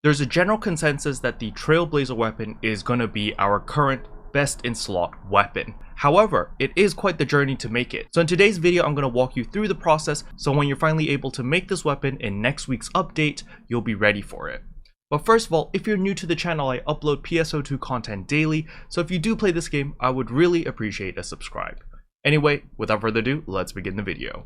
There's a general consensus that the Trailblazer weapon is going to be our current best in slot weapon. However, it is quite the journey to make it. So in today's video, I'm going to walk you through the process so when you're finally able to make this weapon in next week's update, you'll be ready for it. But first of all, if you're new to the channel, I upload PSO2 content daily, so if you do play this game, I would really appreciate a subscribe. Anyway, without further ado, let's begin the video.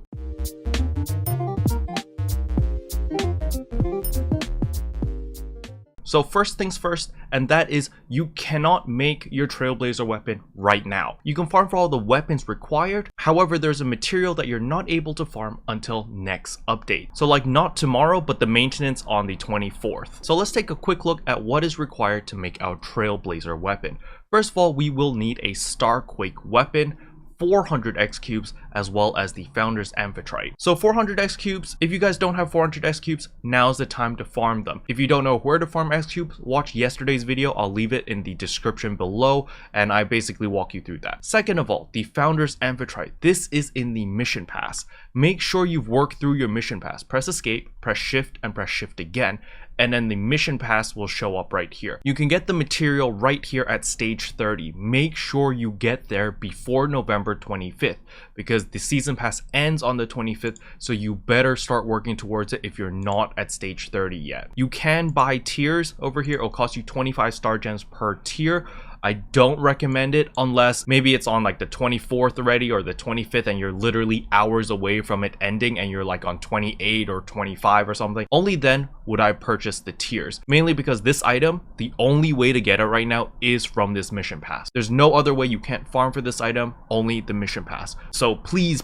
So first things first, and that is you cannot make your Trailblazer weapon right now. You can farm for all the weapons required, however there's a material that you're not able to farm until next update. So like not tomorrow, but the maintenance on the 24th. So let's take a quick look at what is required to make our Trailblazer weapon. First of all, we will need a Starquake Weapon, 400 X cubes, as well as the Founder's Amphitrite. So 400 X cubes, if you guys don't have 400 X cubes, now's the time to farm them. If you don't know where to farm X cubes, watch yesterday's video. I'll leave it in the description below, and I basically walk you through that. Second of all, the Founder's Amphitrite. This is in the mission pass. Make sure you've worked through your mission pass. Press escape, press shift, and press shift again, and then the mission pass will show up right here. You can get the material right here at stage 30. Make sure you get there before November 25th because the season pass ends on the 25th, so you better start working towards it if you're not at stage 30 yet. You can buy tiers over here. It'll cost you 25 star gems per tier. I don't recommend it unless maybe it's on like the 24th already or the 25th and you're literally hours away from it ending and you're like on 28 or 25 or something. Only then would I purchase the tiers, mainly because this item, the only way to get it right now is from this mission pass. There's no other way. You can't farm for this item, only the mission pass. So please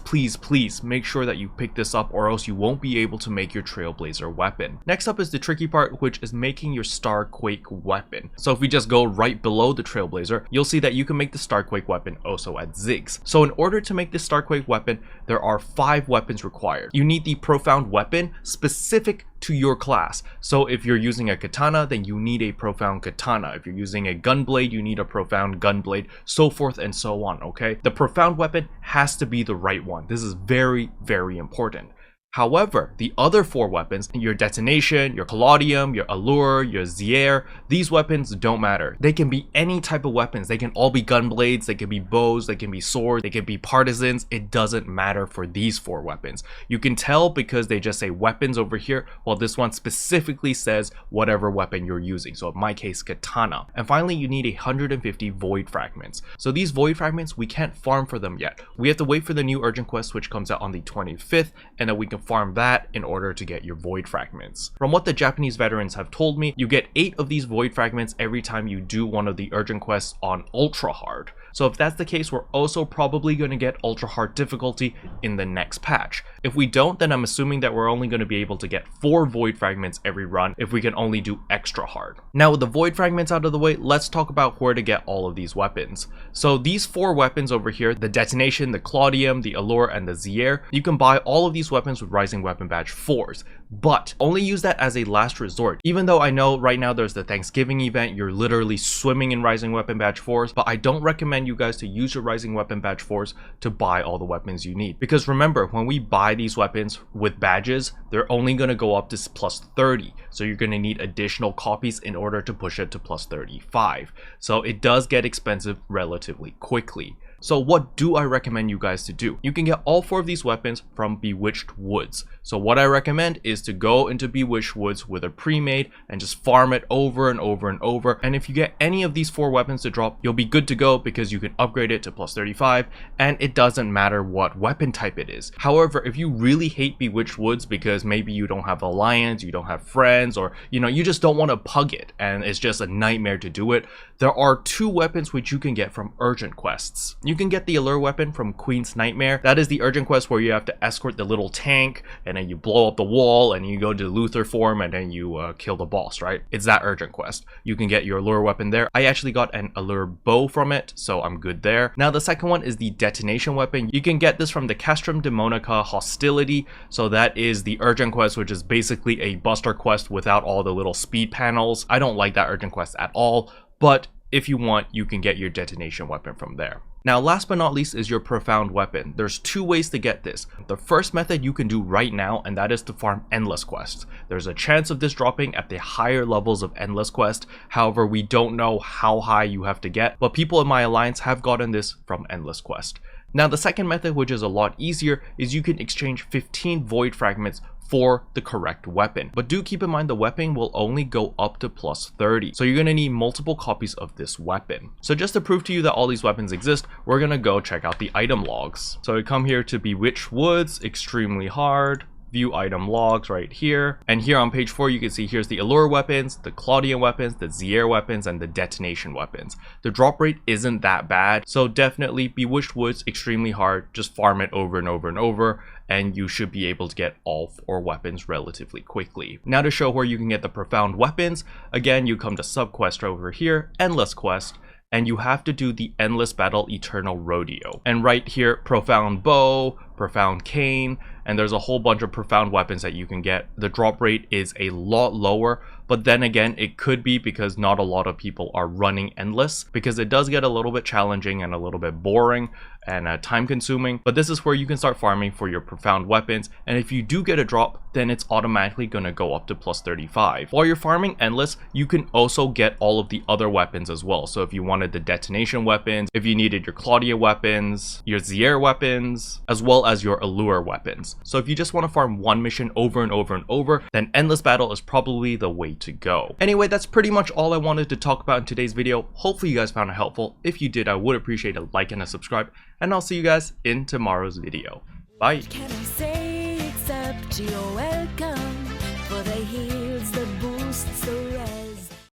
make sure that you pick this up or else you won't be able to make your Trailblazer weapon. Next up is the tricky part, which is making your Starquake weapon. So if we just go right below the Trailblazer, you'll see that you can make the Starquake weapon also at Ziggs. So in order to make the Starquake weapon, there are 5 weapons required. You need the Profound Weapon specific to your class. So if you're using a katana, then you need a Profound Katana. If you're using a gunblade, you need a Profound Gunblade, so forth and so on, okay? The Profound Weapon has to be the right one. This is very important. However, the other 4 weapons, your Detonation, your Collodium, your Allure, your Zier, these weapons don't matter. They can be any type of weapons. They can all be gunblades, they can be bows, they can be swords, they can be partisans. It doesn't matter for these 4 weapons. You can tell because they just say weapons over here, while this one specifically says whatever weapon you're using. So in my case, katana. And finally, you need 150 void fragments. So these void fragments, we can't farm for them yet. We have to wait for the new urgent quest, which comes out on the 25th, and then we can farm that in order to get your void fragments. From what the Japanese veterans have told me, you get 8 of these void fragments every time you do one of the urgent quests on ultra hard. So if that's the case, we're also probably going to get ultra hard difficulty in the next patch. If we don't, then I'm assuming that we're only going to be able to get 4 void fragments every run if we can only do extra hard. Now with the void fragments out of the way, let's talk about where to get all of these weapons. So these 4 weapons over here, the Detonation, the Collodium, the Allure, and the Zier, you can buy all of these weapons with Rising Weapon Badge 4s, but only use that as a last resort. Even though I know right now there's the Thanksgiving event, you're literally swimming in Rising Weapon Badge 4s, but I don't recommend you guys to use your Rising Weapon Badge 4s to buy all the weapons you need. Because remember, when we buy these weapons with badges, they're only going to go up to plus 30. So you're going to need additional copies in order to push it to plus 35. So it does get expensive relatively quickly. So what do I recommend you guys to do? You can get all 4 of these weapons from Bewitched Woods. So what I recommend is to go into Bewitched Woods with a pre-made and just farm it over and over and over. And if you get any of these 4 weapons to drop, you'll be good to go because you can upgrade it to plus 35 and it doesn't matter what weapon type it is. However, if you really hate Bewitched Woods because maybe you don't have alliance, you don't have friends, or you just don't want to pug it and it's just a nightmare to do it, there are 2 weapons which you can get from urgent quests. You can get the Allure weapon from Queen's Nightmare. That is the urgent quest where you have to escort the little tank and then you blow up the wall and you go to Luther form and then you kill the boss, right? It's that urgent quest. You can get your Allure weapon there. I actually got an Allure bow from it, so I'm good there. Now the second one is the Detonation weapon. You can get this from the Castrum Demonica Hostility. So that is the urgent quest, which is basically a buster quest without all the little speed panels. I don't like that urgent quest at all, but if you want, you can get your Detonation weapon from there. Now last but not least is your profound weapon. There's two ways to get this. The first method you can do right now, and that is to farm endless quests. There's a chance of this dropping at the higher levels of endless quest. However, we don't know how high you have to get, but people in my alliance have gotten this from endless quest. Now the second method, which is a lot easier, is you can exchange 15 void fragments for the correct weapon. But do keep in mind the weapon will only go up to plus 30. So you're going to need multiple copies of this weapon. So just to prove to you that all these weapons exist, we're going to go check out the item logs. So we come here to Bewitched Woods, extremely hard. View item logs right here, and here on page 4 you can see here's the allure weapons, the Claudian weapons, the Zier weapons, and the detonation weapons. The drop rate isn't that bad, so definitely Bewitched Woods extremely hard. Just farm it over and over and over, and you should be able to get all 4 weapons relatively quickly. Now to show where you can get the profound weapons, again you come to subquest over here, endless quest, and you have to do the endless battle eternal rodeo. And right here, profound bow, profound cane, and there's a whole bunch of profound weapons that you can get. The drop rate is a lot lower, but then again, it could be because not a lot of people are running endless, because it does get a little bit challenging and a little bit boring and time consuming. But this is where you can start farming for your profound weapons, and if you do get a drop, then it's automatically going to go up to plus 35. While you're farming endless, you can also get all of the other weapons as well. So if you wanted the detonation weapons, if you needed your Claudia weapons, your Zier weapons, as well as your allure weapons. So if you just want to farm one mission over and over and over, then endless battle is probably the way to go. Anyway, that's pretty much all I wanted to talk about in today's video. Hopefully you guys found it helpful. If you did, I would appreciate a like and a subscribe, and I'll see you guys in tomorrow's video. Bye. Can I say except you're welcome for the